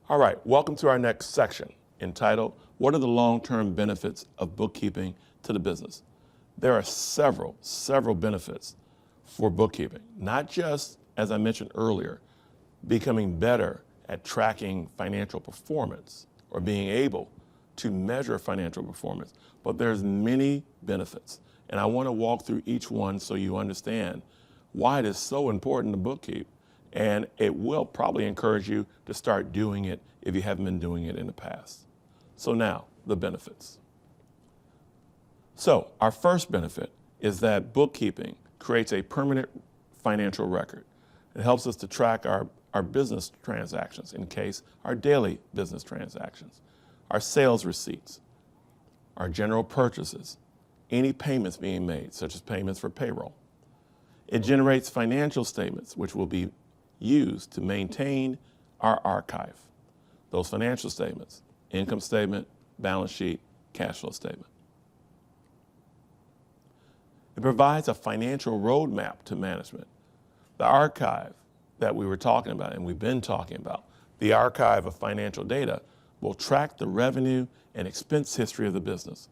All right, welcome to our next section entitled, What are the long-term benefits of bookkeeping to the business? There are several benefits for bookkeeping, not just, as I mentioned earlier, becoming better at tracking financial performance or being able to measure financial performance, but there's many benefits. And I want to walk through each one so you understand why it is so important to bookkeep. And it will probably encourage you to start doing it if you haven't been doing it in the past. So now, the benefits. So our first benefit is that bookkeeping creates a permanent financial record. It helps us to track our business transactions, in case our daily business transactions, our sales receipts, our general purchases, any payments being made, such as payments for payroll. It generates financial statements, which will be used to maintain our archive. Those financial statements, income statement, balance sheet, cash flow statement. It provides a financial roadmap to management. The archive that we were talking about and we've been talking about, the archive of financial data, will track the revenue and expense history of the business.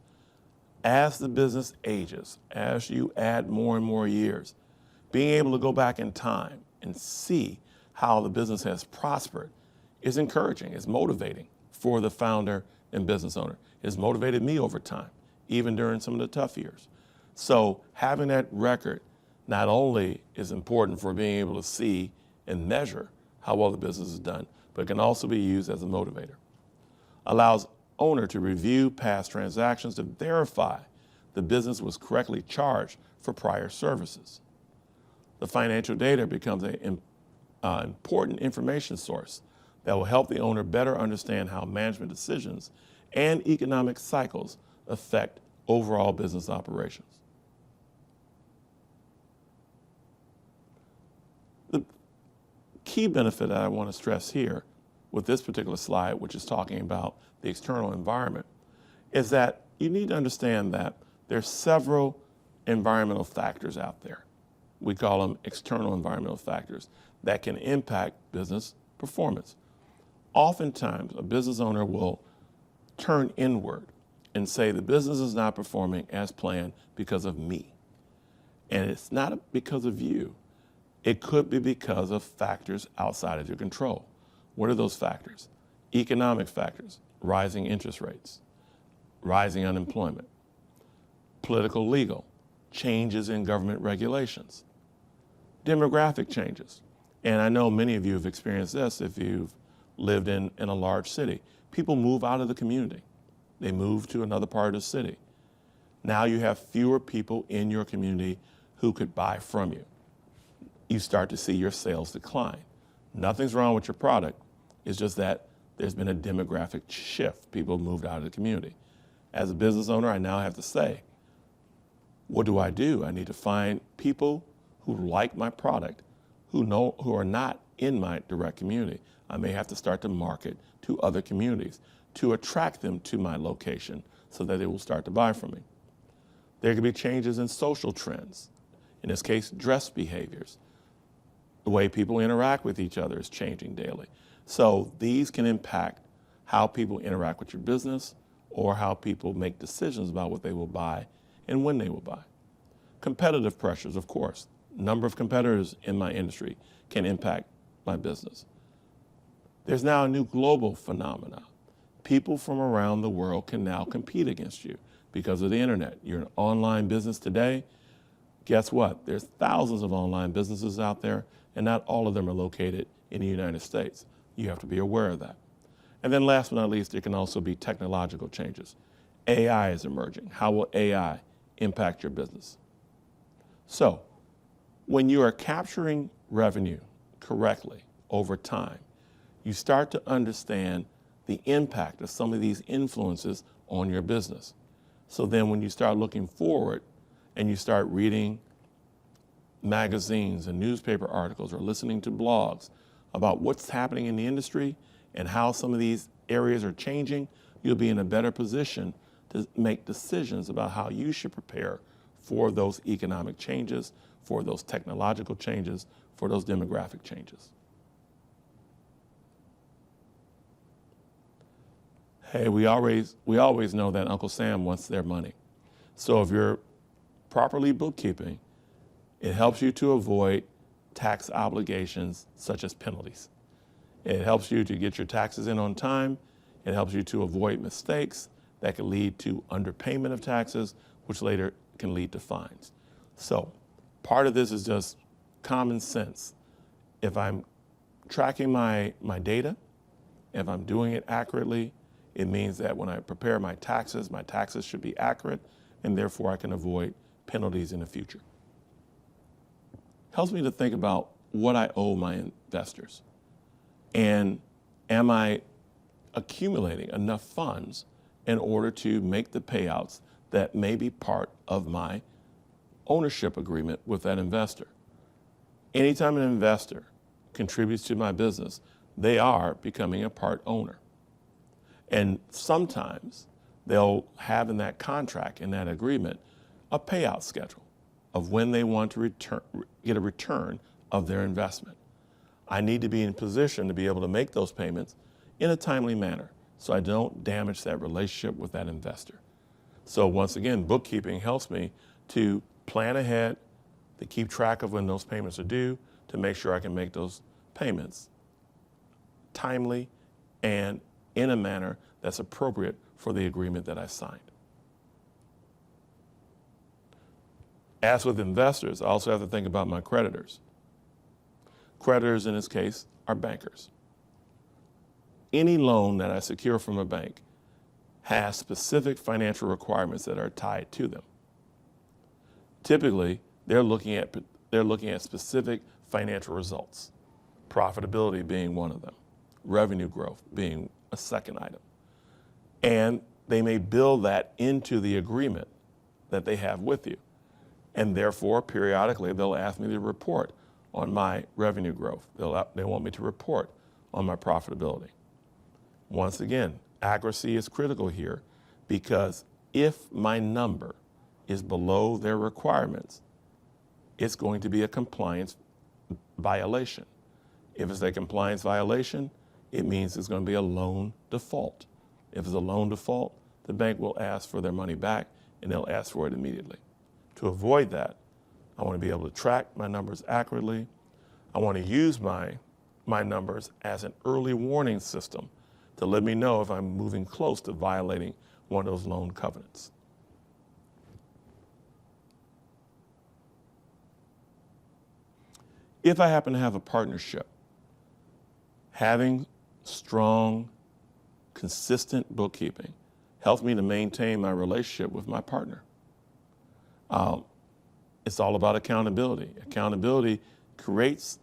As the business ages, as you add more and more years, being able to go back in time and see how the business has prospered is encouraging, is motivating for the founder and business owner. It's motivated me over time, even during some of the tough years. So having that record not only is important for being able to see and measure how well the business is done, but it can also be used as a motivator. Allows owner to review past transactions to verify the business was correctly charged for prior services. The financial data becomes an important information source that will help the owner better understand how management decisions and economic cycles affect overall business operations. The key benefit that I want to stress here with this particular slide, which is talking about the external environment, is that you need to understand that there's several environmental factors out there. We call them external environmental factors that can impact business performance. Oftentimes, a business owner will turn inward and say the business is not performing as planned because of me. And it's not because of you. It could be because of factors outside of your control. What are those factors? Economic factors, rising interest rates, rising unemployment, political, legal, changes in government regulations, demographic changes. And I know many of you have experienced this if you've lived in a large city. People move out of the community. They move to another part of the city. Now you have fewer people in your community who could buy from you. You start to see your sales decline. Nothing's wrong with your product. It's just that there's been a demographic shift. People moved out of the community. As a business owner, I now have to say, what do? I need to find people who like my product, who are not in my direct community. I may have to start to market to other communities to attract them to my location so that they will start to buy from me. There could be changes in social trends. In this case, dress behaviors. The way people interact with each other is changing daily. So these can impact how people interact with your business or how people make decisions about what they will buy and when they will buy. Competitive pressures, of course. Number of competitors in my industry can impact my business. There's now a new global phenomena. People from around the world can now compete against you because of the internet. You're an online business today. Guess what? There's thousands of online businesses out there, and not all of them are located in the United States. You have to be aware of that. And then last but not least, there can also be technological changes. AI is emerging. How will AI impact your business? So, when you are capturing revenue correctly over time, you start to understand the impact of some of these influences on your business. So then when you start looking forward and you start reading magazines and newspaper articles or listening to blogs about what's happening in the industry and how some of these areas are changing, you'll be in a better position to make decisions about how you should prepare for those economic changes, for those technological changes, for those demographic changes. Hey, we always know that Uncle Sam wants their money. So if you're properly bookkeeping, it helps you to avoid tax obligations such as penalties. It helps you to get your taxes in on time. It helps you to avoid mistakes that can lead to underpayment of taxes, which later can lead to fines. So part of this is just common sense. If I'm tracking my data, if I'm doing it accurately, it means that when I prepare my taxes should be accurate, and therefore I can avoid penalties in the future. Helps me to think about what I owe my investors. And am I accumulating enough funds in order to make the payouts that may be part of my ownership agreement with that investor? Anytime an investor contributes to my business, they are becoming a part owner. And sometimes they'll have in that contract, in that agreement, a payout schedule of when they want to get a return of their investment. I need to be in position to be able to make those payments in a timely manner so I don't damage that relationship with that investor. So once again, bookkeeping helps me to plan ahead, to keep track of when those payments are due, to make sure I can make those payments timely and in a manner that's appropriate for the agreement that I signed. As with investors, I also have to think about my creditors. Creditors in this case are bankers. Any loan that I secure from a bank has specific financial requirements that are tied to them. Typically, they're looking at specific financial results, profitability being one of them, revenue growth being a second item. And they may build that into the agreement that they have with you. And therefore, periodically, they'll ask me to report on my revenue growth. They want me to report on my profitability. Once again, accuracy is critical here, because if my number is below their requirements, it's going to be a compliance violation. If it's a compliance violation, it means it's going to be a loan default. If it's a loan default, the bank will ask for their money back, and they'll ask for it immediately. To avoid that, I want to be able to track my numbers accurately. I want to use my numbers as an early warning system to let me know if I'm moving close to violating one of those loan covenants. If I happen to have a partnership, having strong, consistent bookkeeping helps me to maintain my relationship with my partner. It's all about accountability. Accountability creates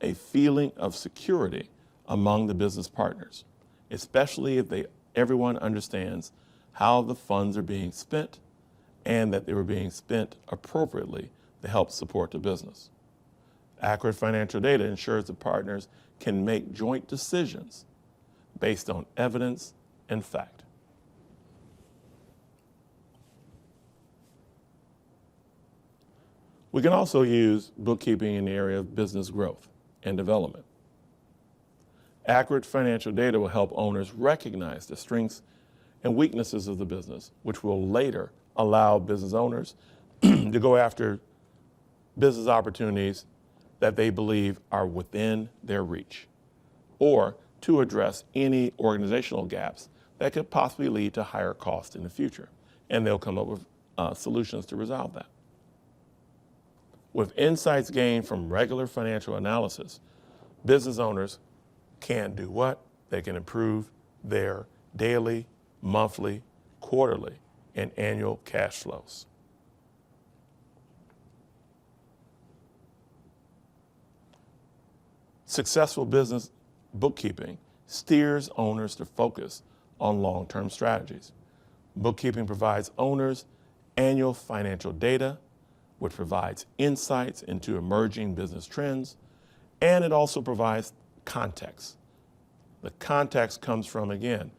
a feeling of security among the business partners, especially if everyone understands how the funds are being spent and that they were being spent appropriately to help support the business. Accurate financial data ensures the partners can make joint decisions based on evidence and fact. We can also use bookkeeping in the area of business growth and development. Accurate financial data will help owners recognize the strengths and weaknesses of the business, which will later allow business owners to go after business opportunities that they believe are within their reach, or to address any organizational gaps that could possibly lead to higher costs in the future. And they'll come up with solutions to resolve that. With insights gained from regular financial analysis, business owners can do what? They can improve their daily, monthly, quarterly, and annual cash flows. Successful business bookkeeping steers owners to focus on long-term strategies. Bookkeeping provides owners annual financial data, which provides insights into emerging business trends, and it also provides context. The context comes from, again,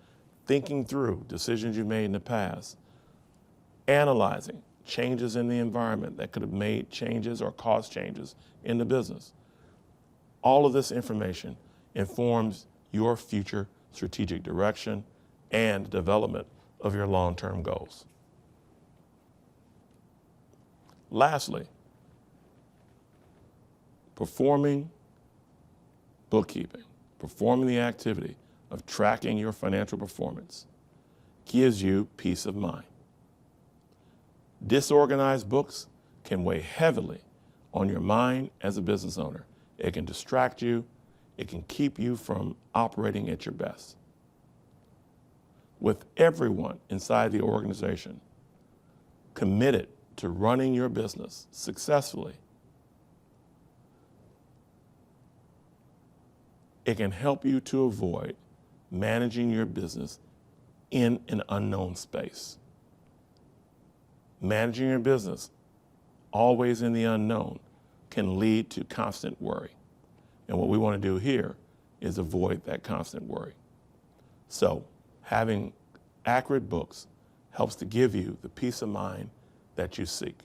thinking through decisions you made in the past, analyzing changes in the environment that could have made changes or caused changes in the business. All of this information informs your future strategic direction and development of your long-term goals. Lastly, performing bookkeeping, performing the activity of tracking your financial performance gives you peace of mind. Disorganized books can weigh heavily on your mind as a business owner. It can distract you. It can keep you from operating at your best. With everyone inside the organization committed to running your business successfully, it can help you to avoid managing your business in an unknown space. Managing your business always in the unknown can lead to constant worry. And what we want to do here is avoid that constant worry. So having accurate books helps to give you the peace of mind that you seek.